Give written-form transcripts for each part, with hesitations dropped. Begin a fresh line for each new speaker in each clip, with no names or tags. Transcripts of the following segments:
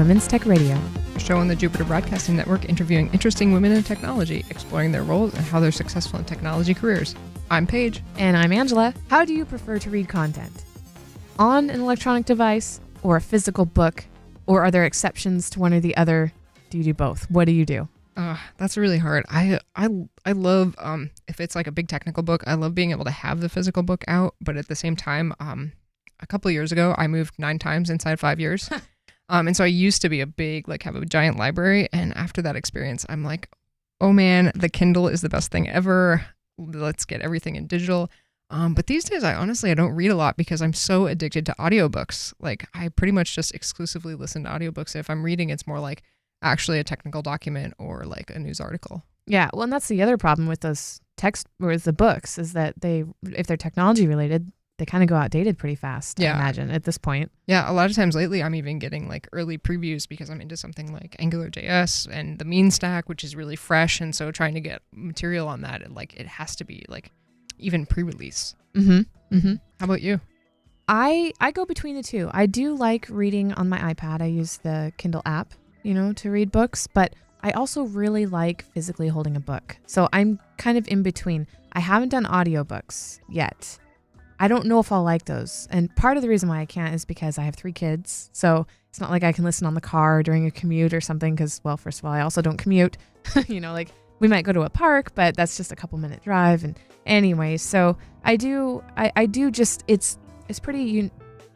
Women's Tech Radio,
a show on the Jupiter Broadcasting Network interviewing interesting women in technology, exploring their roles and how they're successful in technology careers. I'm Paige.
And I'm Angela. How do you prefer to read content? On an electronic device or a physical book? Or are there exceptions to one or the other? Do you do both? What do you do?
That's really hard. I love, if it's like a big technical book, I love being able to have the physical book out. But at the same time, a couple of years ago, I moved 9 times inside 5 years. And so I used to be a big, have a giant library. And after that experience, I'm like, oh man, the Kindle is the best thing ever. Let's get everything in digital. But these days, I don't read a lot because I'm so addicted to audiobooks. I pretty much just exclusively listen to audiobooks. If I'm reading, it's more like actually a technical document or like a news article.
Yeah, well, and that's the other problem with those text or the books is that if they're technology related, they kind of go outdated pretty fast, I imagine, at this point.
Yeah, a lot of times lately, I'm even getting early previews because I'm into something like AngularJS and the mean stack, which is really fresh. And so trying to get material on that, it has to be even pre-release.
Mm-hmm.
How about you?
I go between the two. I do like reading on my iPad. I use the Kindle app, to read books, but I also really like physically holding a book. So I'm kind of in between. I haven't done audiobooks yet. I don't know if I'll like those. And part of the reason why I can't is because I have 3 kids. So it's not like I can listen on the car during a commute or something because, well, first of all, I also don't commute. We might go to a park, but that's just a couple minute drive. And anyway, so I do just, it's pretty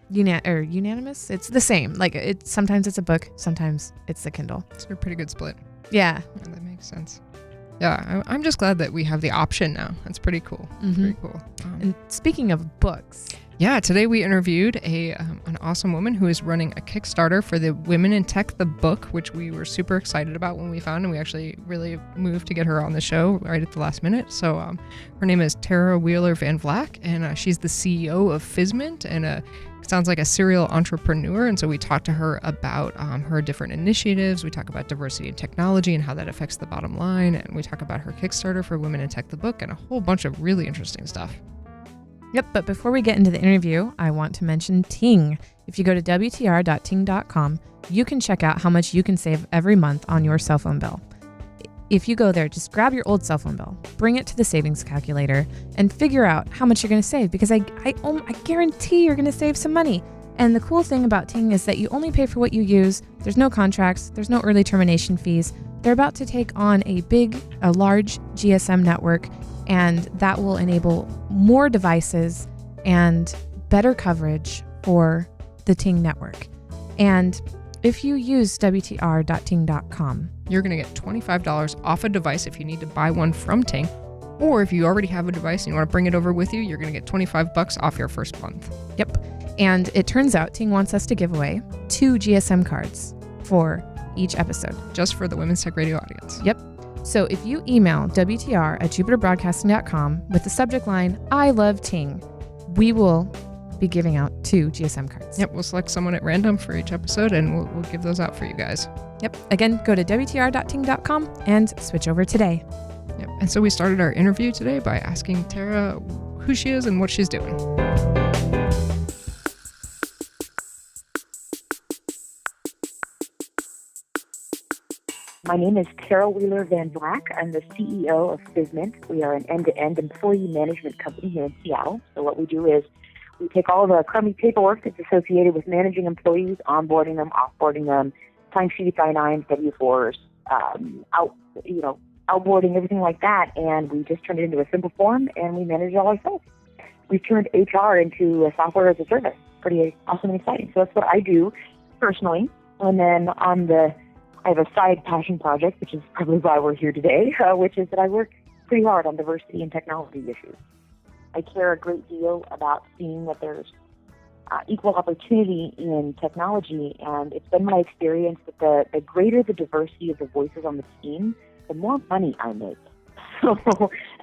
unanimous. It's the same. Sometimes it's a book, sometimes it's the Kindle.
It's a pretty good split.
Yeah.
That makes sense. Yeah, I'm just glad that we have the option now. That's pretty cool.
Mm-hmm.
Very cool.
And speaking of books.
Yeah, today we interviewed an awesome woman who is running a Kickstarter for the Women in Tech, the book, which we were super excited about when we found, and we actually really moved to get her on the show right at the last minute. So her name is Tarah Wheeler Van Vlack, and she's the CEO of Fizzmint, and sounds like a serial entrepreneur. And so we talked to her about her different initiatives. We talk about diversity in technology and how that affects the bottom line. And we talk about her Kickstarter for Women in Tech, the book, and a whole bunch of really interesting stuff.
Yep, but before we get into the interview, I want to mention Ting. If you go to wtr.ting.com, you can check out how much you can save every month on your cell phone bill. If you go there, just grab your old cell phone bill, bring it to the savings calculator, and figure out how much you're going to save, because I guarantee you're going to save some money. And the cool thing about Ting is that you only pay for what you use. There's no contracts. There's no early termination fees. They're about to take on a large GSM network, and that will enable more devices and better coverage for the Ting network. And if you use wtr.ting.com,
you're going to get $25 off a device if you need to buy one from Ting. Or if you already have a device and you want to bring it over with you, you're going to get $25 off your first month.
Yep. And it turns out Ting wants us to give away 2 GSM cards for each episode.
Just for the Women's Tech Radio audience.
Yep. So if you email wtr@jupiterbroadcasting.com with the subject line, I love Ting, we will be giving out 2 GSM cards.
Yep, we'll select someone at random for each episode and we'll give those out for you guys.
Yep. Again, go to wtr.ting.com and switch over today.
Yep. And so we started our interview today by asking Tarah who she is and what she's doing.
My name is Tarah Wheeler Van Vlack. I'm the CEO of Fizzmint. We are an end-to-end employee management company here in Seattle. So what we do is we take all the crummy paperwork that's associated with managing employees, onboarding them, offboarding them, timesheets, I-9s, W-4s, outboarding, everything like that, and we just turn it into a simple form and we manage it all ourselves. We've turned HR into a software as a service. Pretty awesome and exciting. So that's what I do personally. And then I have a side passion project, which is probably why we're here today, which is that I work pretty hard on diversity and technology issues. I care a great deal about seeing that there's equal opportunity in technology, and it's been my experience that the greater the diversity of the voices on the team, the more money I make. So,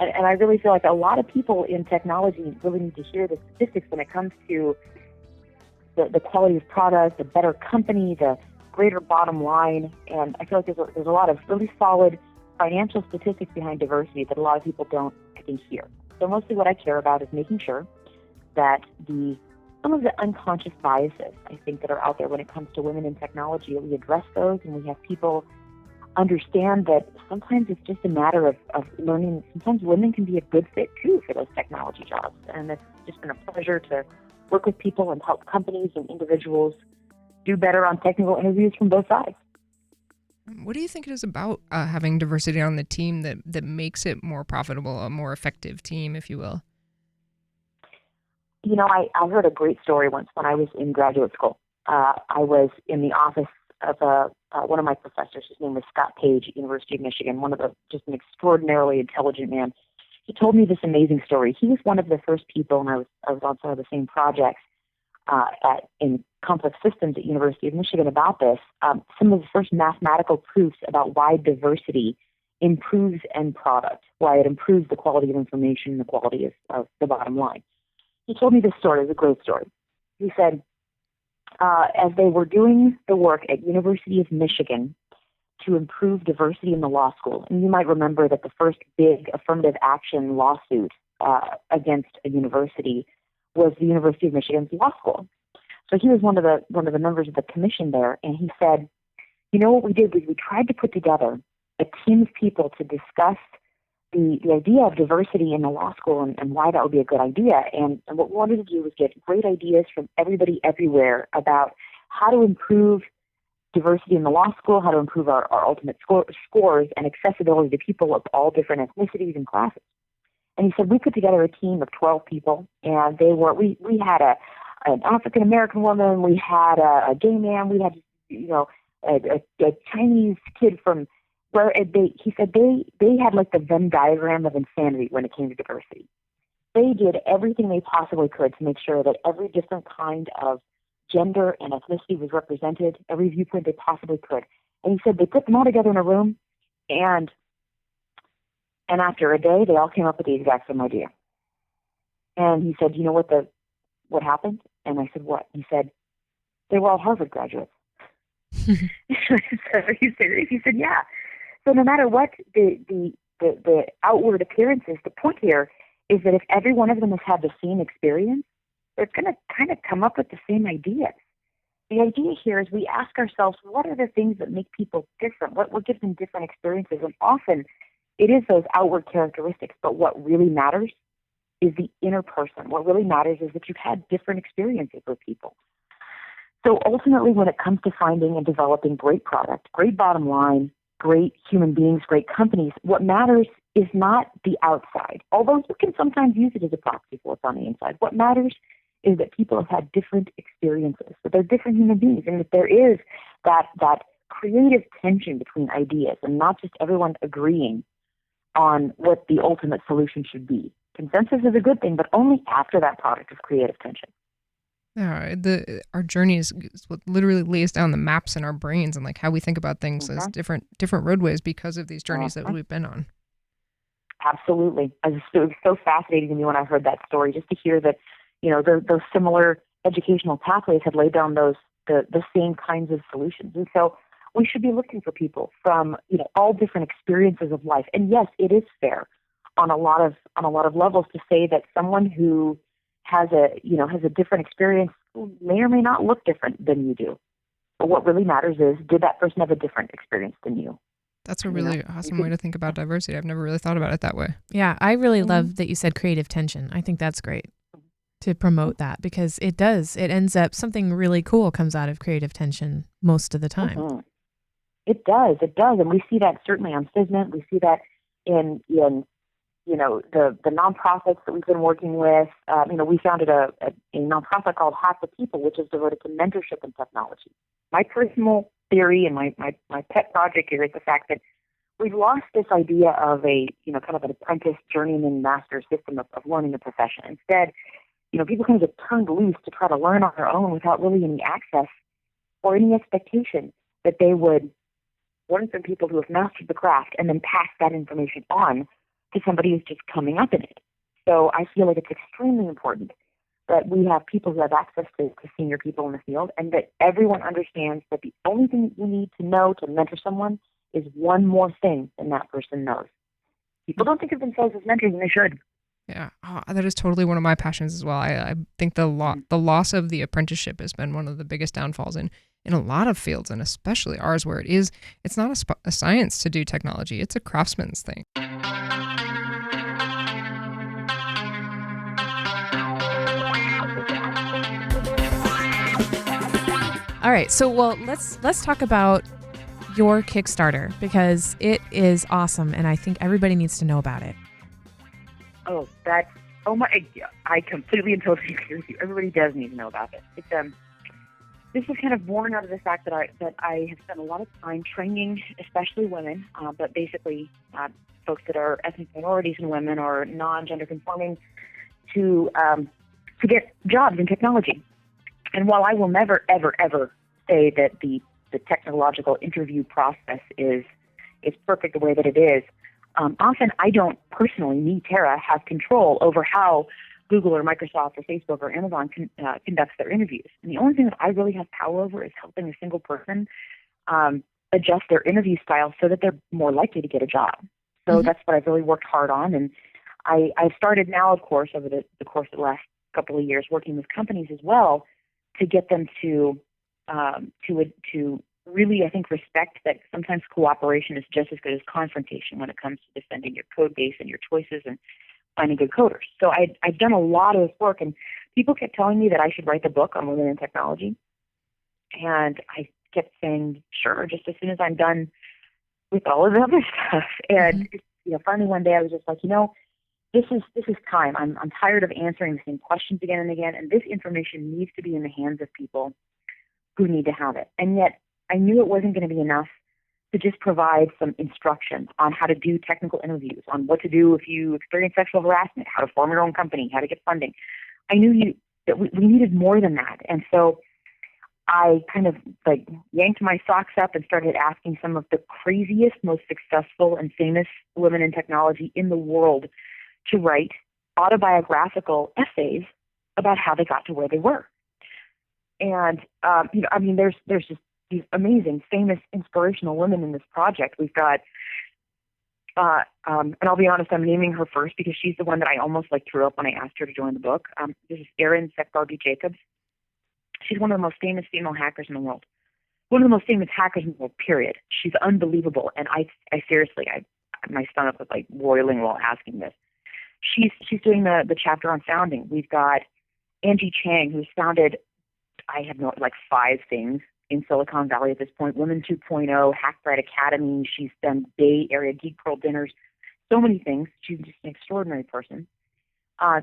and I really feel like a lot of people in technology really need to hear the statistics when it comes to the quality of product, the better company, the greater bottom line. And I feel like there's a lot of really solid financial statistics behind diversity that a lot of people don't, I think, hear. So mostly what I care about is making sure that the some of the unconscious biases, I think, that are out there when it comes to women in technology. We address those, and we have people understand that sometimes it's just a matter of learning. Sometimes women can be a good fit, too, for those technology jobs. And it's just been a pleasure to work with people and help companies and individuals do better on technical interviews from both sides.
What do you think it is about having diversity on the team that makes it more profitable, a more effective team, if you will?
You know, I heard a great story once when I was in graduate school. I was in the office of one of my professors. His name was Scott Page at University of Michigan, just an extraordinarily intelligent man. He told me this amazing story. He was one of the first people, and I was on some of the same projects in complex systems at University of Michigan about this. Some of the first mathematical proofs about why diversity improves end product, why it improves the quality of information, the quality of the bottom line. He told me this story. It was a great story. He said, as they were doing the work at University of Michigan to improve diversity in the law school, and you might remember that the first big affirmative action lawsuit against a university was the University of Michigan's law school. So he was one of the members of the commission there, and he said, you know what we did was we tried to put together a team of people to discuss the idea of diversity in the law school and why that would be a good idea. And what we wanted to do was get great ideas from everybody everywhere about how to improve diversity in the law school, how to improve our ultimate scores and accessibility to people of all different ethnicities and classes. And he said, we put together a team of 12 people, and we had an African-American woman, we had a gay man, we had, a Chinese kid from where he said they had like the Venn diagram of insanity when it came to diversity. They did everything they possibly could to make sure that every different kind of gender and ethnicity was represented, every viewpoint they possibly could. And he said they put them all together in a room, and after a day, they all came up with the exact same idea. And he said, you know what happened? And I said, what? He said, they were all Harvard graduates. Are you serious? He said, yeah. So no matter what the outward appearance is, the point here is that if every one of them has had the same experience, they're going to kind of come up with the same ideas. The idea here is we ask ourselves, what are the things that make people different? What gives them different experiences? And often it is those outward characteristics, but what really matters is the inner person. What really matters is that you've had different experiences with people. So ultimately, when it comes to finding and developing great product, great bottom line, great human beings, great companies, what matters is not the outside, although you can sometimes use it as a proxy for what's on the inside. What matters is that people have had different experiences, that they're different human beings, and that there is that creative tension between ideas and not just everyone agreeing on what the ultimate solution should be. Consensus is a good thing, but only after that product of creative tension.
Yeah, our journey is what literally lays down the maps in our brains and like how we think about things as different roadways because of these journeys that we've been on.
Absolutely. It was so fascinating to me when I heard that story, just to hear that, those similar educational pathways had laid down the same kinds of solutions. And so we should be looking for people from, all different experiences of life. And yes, it is fair on a lot of levels to say that someone who has a different experience may or may not look different than you do. But what really matters is, did that person have a different experience than you?
That's a really awesome way to think about diversity. I've never really thought about it that way.
Yeah, I really love that you said creative tension. I think that's great to promote that, because it ends up something really cool comes out of creative tension most of the time.
Mm-hmm. It does. And we see that certainly on Fizzmint. We see that in the nonprofits that we've been working with. We founded a nonprofit called Hack the People, which is devoted to mentorship in technology. My personal theory and my pet project here is the fact that we've lost this idea of a, kind of an apprentice, journeyman, master system of learning a profession. Instead, people kind of get turned loose to try to learn on their own without really any access or any expectation that they would learn from people who have mastered the craft and then pass that information on to somebody who's just coming up in it. So I feel like it's extremely important that we have people who have access to senior people in the field, and that everyone understands that the only thing you need to know to mentor someone is one more thing than that person knows. People don't think of themselves as mentors, and they should.
Yeah, that is totally one of my passions as well. I think the loss of the apprenticeship has been one of the biggest downfalls in a lot of fields, and especially ours, where it's not a science to do technology; it's a craftsman's thing.
All right, so let's talk about your Kickstarter, because it is awesome, and I think everybody needs to know about it.
I completely and totally agree with you. Everybody does need to know about it. It's this is kind of born out of the fact that I have spent a lot of time training, especially women, but basically folks that are ethnic minorities and women or non-gender conforming to get jobs in technology. And while I will never, ever, ever say that the technological interview process is perfect the way that it is, often I don't personally, me, Tarah, have control over how Google or Microsoft or Facebook or Amazon conducts their interviews. And the only thing that I really have power over is helping a single person adjust their interview style so that they're more likely to get a job. So that's what I've really worked hard on. And I've started now, of course, over the course of the last couple of years, working with companies as well to get them to really, I think, respect that sometimes cooperation is just as good as confrontation when it comes to defending your code base and your choices and finding good coders. So I've done a lot of this work, and people kept telling me that I should write the book on women in technology. And I kept saying, sure, just as soon as I'm done with all of the other stuff. And finally one day I was just like, this is time. I'm tired of answering the same questions again and again, and this information needs to be in the hands of people who need to have it. And yet I knew it wasn't going to be enough to just provide some instruction on how to do technical interviews, on what to do if you experience sexual harassment, how to form your own company, how to get funding. I knew that we needed more than that. And so I kind of yanked my socks up and started asking some of the craziest, most successful and famous women in technology in the world to write autobiographical essays about how they got to where they were. And, there's just these amazing, famous, inspirational women in this project. We've got, and I'll be honest, I'm naming her first because she's the one that I almost threw up when I asked her to join the book. This is Erin Sekbarby-Jacobs. She's one of the most famous female hackers in the world. One of the most famous hackers in the world, period. She's unbelievable. And I seriously, my stomach was roiling while asking this. She's doing the chapter on founding. We've got Angie Chang, who's founded, I have 5 things in Silicon Valley at this point. Women 2.0, Hackbright Academy. She's done Bay Area Geek Pearl dinners. So many things. She's just an extraordinary person.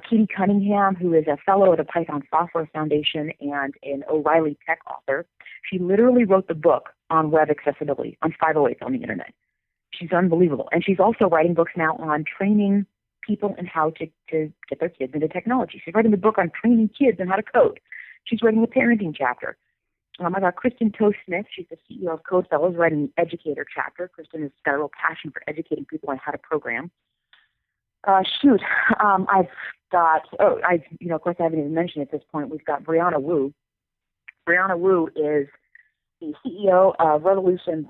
Katie Cunningham, who is a fellow at the Python Software Foundation and an O'Reilly Tech author. She literally wrote the book on web accessibility, on 508 on the internet. She's unbelievable. And she's also writing books now on training people and how to get their kids into technology. She's writing the book on training kids and how to code. She's writing a parenting chapter. I got Kristen Toast-Smith. She's the CEO of Code Fellows, writing the educator chapter. Kristen has got a real passion for educating people on how to program. I've got, of course, I haven't even mentioned at this point, we've got Brianna Wu. Brianna Wu is the CEO of Revolution,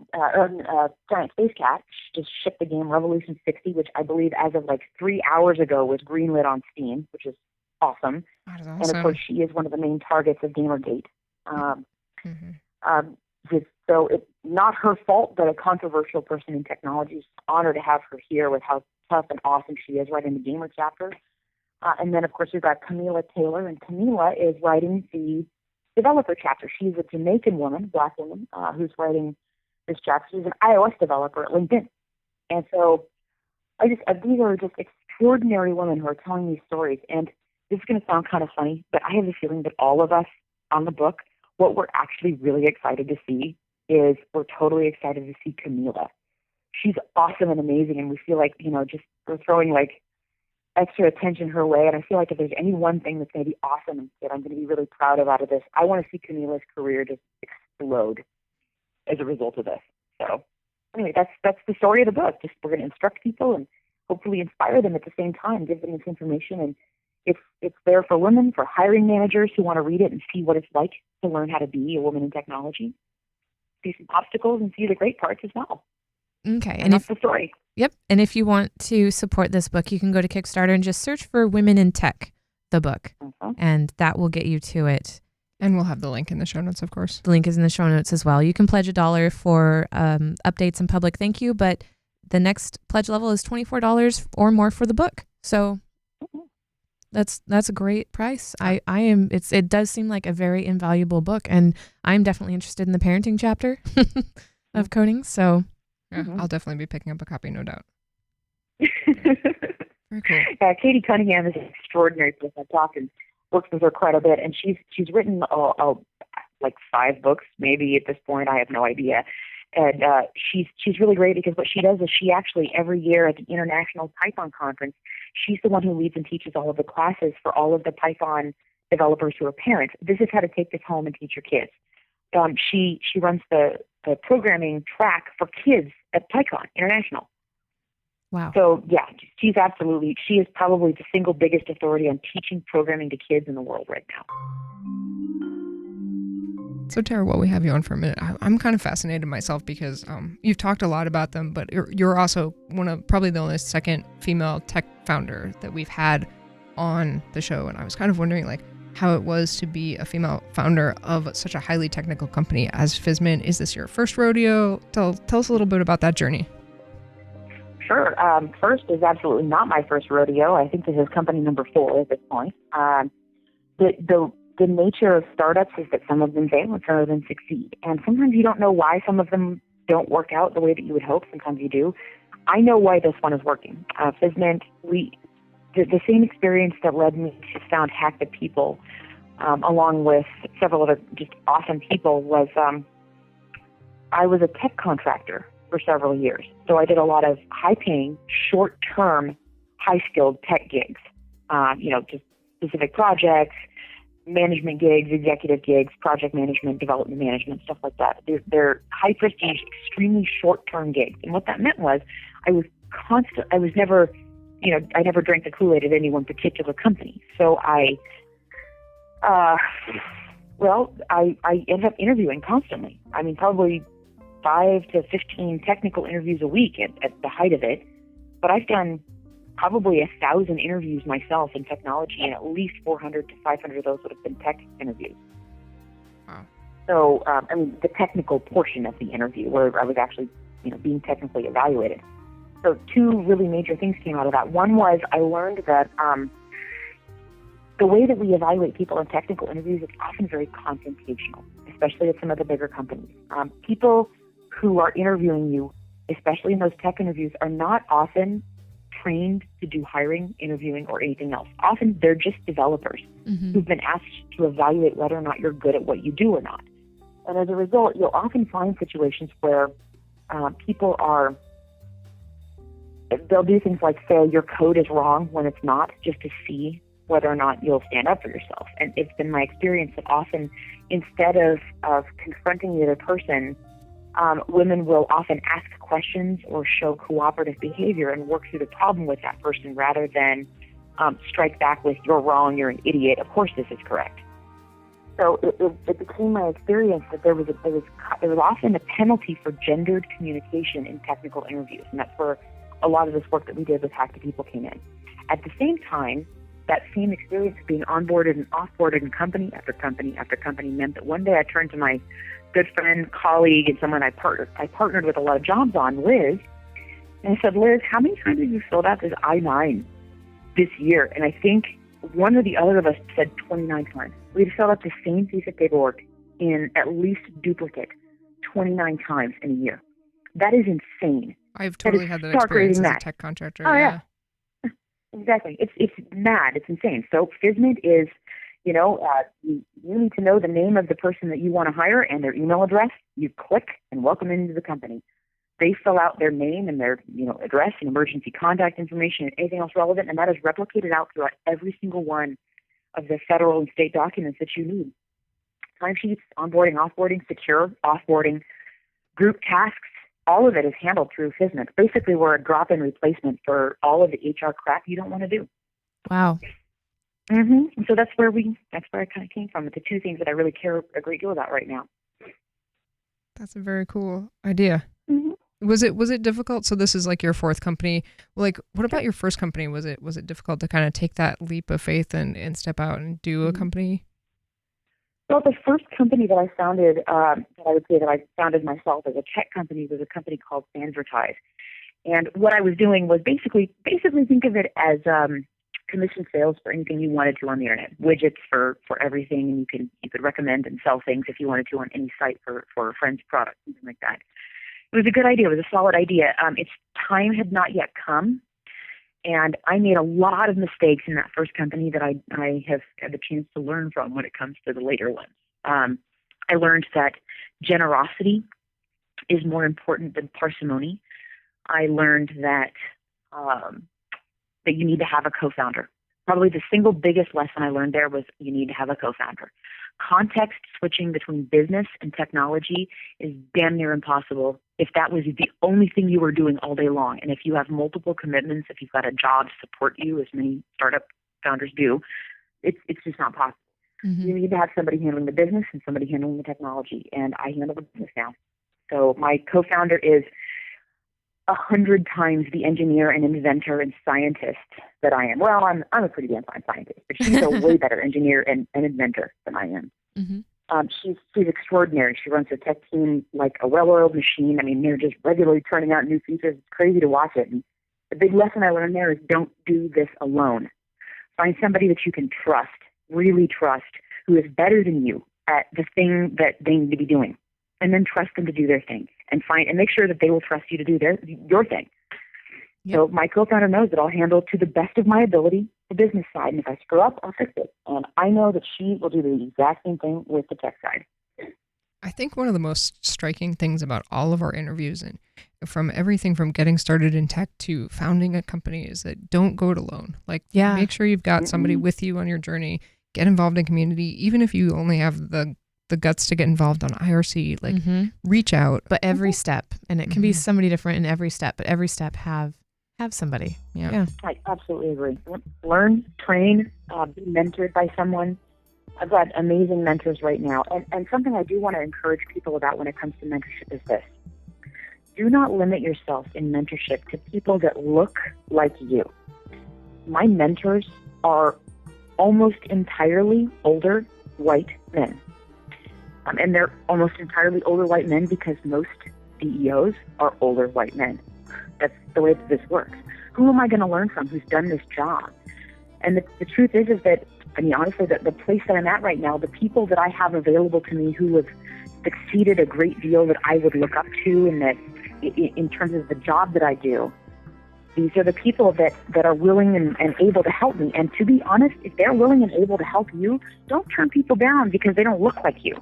Giant Space Cat. She just shipped the game Revolution 60, which I believe as of 3 hours ago was greenlit on Steam, which is awesome.
That is awesome.
And of course, she is one of the main targets of Gamergate. So it's not her fault, but a controversial person in technology. It's an honor to have her here with how tough and awesome she is writing the gamer chapter. And then, of course, we've got Camila Taylor, and Camila is writing the developer chapter. She's a Jamaican woman, Black woman, who's writing this chapter. She's an iOS developer at LinkedIn. And so these are just extraordinary women who are telling these stories. And this is going to sound kind of funny, but I have a feeling that all of us on the book, what we're actually really excited to see is we're totally excited to see Camila. She's awesome and amazing, and we feel like, we're throwing extra attention her way. And I feel like if there's any one thing that's going to be awesome and that I'm going to be really proud of out of this, I want to see Camila's career just explode as a result of this. So anyway, that's the story of the book. Just we're going to instruct people and hopefully inspire them at the same time, give them this information. And it's there for women, for hiring managers who want to read it and see what it's like to learn how to be a woman in technology, see some obstacles and see the great parts as well.
Okay.
And that's the story.
Yep. And if you want to support this book, you can go to Kickstarter and just search for Women in Tech, the book, and that will get you to it.
And we'll have the link in the show notes, of course.
The link is in the show notes as well. You can pledge $1 for updates and public thank you, but the next pledge level is $24 or more for the book. So that's a great price. It does seem like a very invaluable book, and I'm definitely interested in the parenting chapter of coding. So
yeah, I'll definitely be picking up a copy, no doubt. Very cool.
Katie Cunningham is an extraordinary person. I've talked and worked with her quite a bit, and she's written like 5 books maybe at this point. I have no idea. And she's really great because what she does is she actually every year at the International Python Conference, she's the one who leads and teaches all of the classes for all of the Python developers who are parents. This is how to take this home and teach your kids. She runs the programming track for kids at PyCon International.
Wow.
So yeah, she is probably the single biggest authority on teaching programming to kids in the world right now.
So Tarah, while we have you on for a minute, I'm kind of fascinated myself because you've talked a lot about them, but you're also probably the only second female tech founder that we've had on the show. And I was kind of wondering like how it was to be a female founder of such a highly technical company as Fizzmint. Is this your first rodeo? Tell us a little bit about that journey.
Sure. First is absolutely not my first rodeo. I think this is company number 4 at this point. The nature of startups is that some of them fail and some of them succeed. And sometimes you don't know why some of them don't work out the way that you would hope. Sometimes you do. I know why this one is working. Fizzmint, the same experience that led me to found Hack the People, along with several other just awesome people, was I was a tech contractor for several years. So I did a lot of high-paying, short-term, high-skilled tech gigs, just specific projects, management gigs, executive gigs, project management, development management, stuff like that. They're high prestige, extremely short-term gigs. And what that meant was I never drank the Kool-Aid at any one particular company. So I ended up interviewing constantly. I mean, probably 5 to 15 technical interviews a week at the height of it. But I've done probably 1,000 interviews myself in technology, and at least 400 to 500 of those would have been tech interviews.
Wow.
So, the technical portion of the interview where I was actually, being technically evaluated. So 2 really major things came out of that. One was I learned that the way that we evaluate people in technical interviews is often very confrontational, especially at some of the bigger companies. People who are interviewing you, especially in those tech interviews, are not often trained to do hiring, interviewing, or anything else. Often they're just developers who've been asked to evaluate whether or not you're good at what you do or not. And as a result, you'll often find situations where they'll do things like say your code is wrong when it's not, just to see whether or not you'll stand up for yourself. And it's been my experience that often, instead of confronting the other person, women will often ask questions or show cooperative behavior and work through the problem with that person rather than strike back with, you're wrong, you're an idiot, of course this is correct. So it became my experience that there was often a penalty for gendered communication in technical interviews, and that's where a lot of this work that we did with Hack the People came in. At the same time, that same experience of being onboarded and offboarded in company after company after company meant that one day I turned to my good friend, colleague, and someone I partnered with a lot of jobs on, Liz, and I said, Liz, how many times have you filled out this I-9 this year? And I think one or the other of us said 29 times. We've filled out the same piece of paperwork in at least duplicate 29 times in a year. That is insane.
I've totally had that experience as a tech contractor.
Oh, yeah. Exactly. It's mad. It's insane. So Fizzmint is, you need to know the name of the person that you want to hire and their email address. You click and welcome them into the company. They fill out their name and their, address and emergency contact information and anything else relevant, and that is replicated out throughout every single one of the federal and state documents that you need. Timesheets, onboarding, offboarding, secure, offboarding, group tasks, all of it is handled through Fizzmint. Basically, we're a drop-in replacement for all of the HR crap you don't want to do.
Wow.
Mm-hmm. So that's where I kind of came from. The 2 things that I really care a great deal about right now.
That's a very cool idea.
Mm-hmm.
Was it difficult? So this is like your fourth company. Like, what about your first company? Was it difficult to kind of take that leap of faith and step out and do a company?
Well, the first company that I founded, that I would say that I founded myself as a tech company, was a company called Advertise. And what I was doing was basically think of it as commission sales for anything you wanted to on the internet, widgets for everything, and you could recommend and sell things if you wanted to on any site for a friend's product, something like that. It was a good idea. It was a solid idea. Its time had not yet come, and I made a lot of mistakes in that first company that I have had the chance to learn from when it comes to the later ones. I learned that generosity is more important than parsimony. I learned that that you need to have a co-founder. Probably the single biggest lesson I learned there was you need to have a co-founder. Context switching between business and technology is damn near impossible if that was the only thing you were doing all day long. And if you have multiple commitments, if you've got a job to support you, as many startup founders do, it's just not possible. Mm-hmm. You need to have somebody handling the business and somebody handling the technology. And I handle the business now. So my co-founder is 100 times the engineer and inventor and scientist that I am. Well, I'm a pretty damn fine scientist, but she's a way better engineer and inventor than I am. Mm-hmm. She's extraordinary. She runs her tech team like a well-oiled machine. I mean, they're just regularly turning out new features. It's crazy to watch it. And the big lesson I learned there is don't do this alone. Find somebody that you can trust, really trust, who is better than you at the thing that they need to be doing. And then trust them to do their thing and make sure that they will trust you to do your thing. Yep. So my co-founder knows that I'll handle to the best of my ability the business side. And if I screw up, I'll fix it. And I know that she will do the exact same thing with the tech side.
I think one of the most striking things about all of our interviews, and from everything from getting started in tech to founding a company, is that don't go it alone. Like, make sure you've got somebody with you on your journey. Get involved in community, even if you only have the guts to get involved on IRC, like reach out.
But every step, and it can be somebody different in every step, but every step have somebody. Yeah.
I absolutely agree. Learn, train, be mentored by someone. I've got amazing mentors right now. And something I do want to encourage people about when it comes to mentorship is this. Do not limit yourself in mentorship to people that look like you. My mentors are almost entirely older white men. And they're almost entirely older white men because most CEOs are older white men. That's the way that this works. Who am I going to learn from who's done this job? And the truth is that, I mean, honestly, the place that I'm at right now, the people that I have available to me who have succeeded a great deal that I would look up to, and that in terms of the job that I do, these are the people that are willing and able to help me. And to be honest, if they're willing and able to help you, don't turn people down because they don't look like you.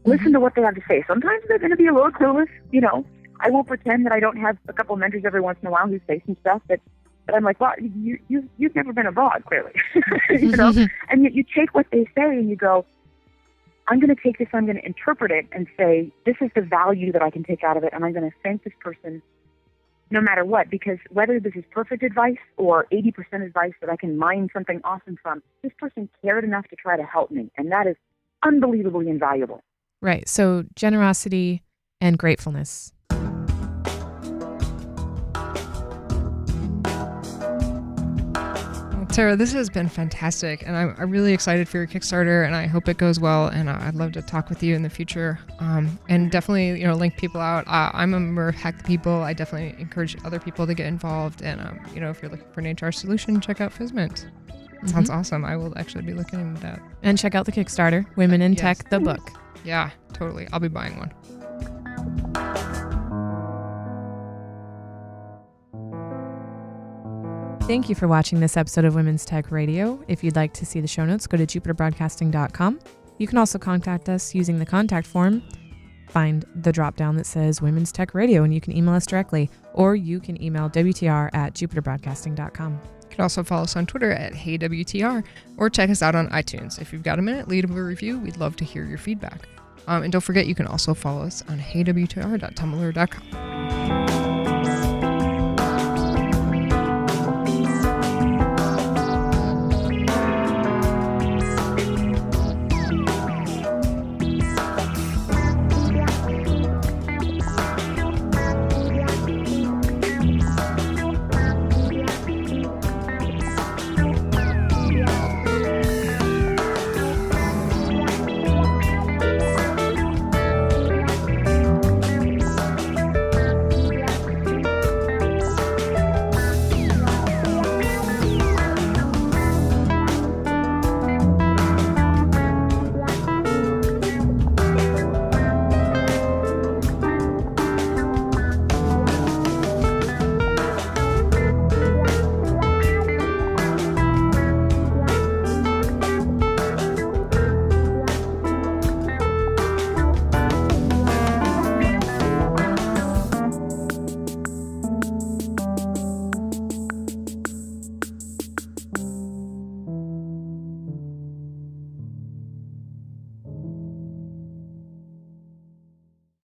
Listen to what they have to say. Sometimes they're going to be a little clueless, you know. I won't pretend that I don't have a couple of mentors every once in a while who say some stuff that I'm like, well, you've never been abroad, clearly. You know? And you take what they say and you go, I'm going to take this, I'm going to interpret it and say, this is the value that I can take out of it, and I'm going to thank this person no matter what, because whether this is perfect advice or 80% advice that I can mine something awesome from, this person cared enough to try to help me, and that is unbelievably invaluable.
Right. So generosity and gratefulness.
Well, Tarah, this has been fantastic, and I'm really excited for your Kickstarter, and I hope it goes well, and I'd love to talk with you in the future, and definitely, link people out. I'm a member of Hack the People. I definitely encourage other people to get involved, and, if you're looking for an HR solution, check out Fizzmint. Sounds awesome. I will actually be looking into that.
And check out the Kickstarter, Women in Tech, the book.
Yeah, totally. I'll be buying one.
Thank you for watching this episode of Women's Tech Radio. If you'd like to see the show notes, go to jupiterbroadcasting.com. You can also contact us using the contact form. Find the drop down that says Women's Tech Radio, and you can email us directly, or you can email WTR@jupiterbroadcasting.com.
You can also follow us on Twitter at HeyWTR, or check us out on iTunes. If you've got a minute, leave a review. We'd love to hear your feedback. And don't forget, you can also follow us on heywtr.tumblr.com.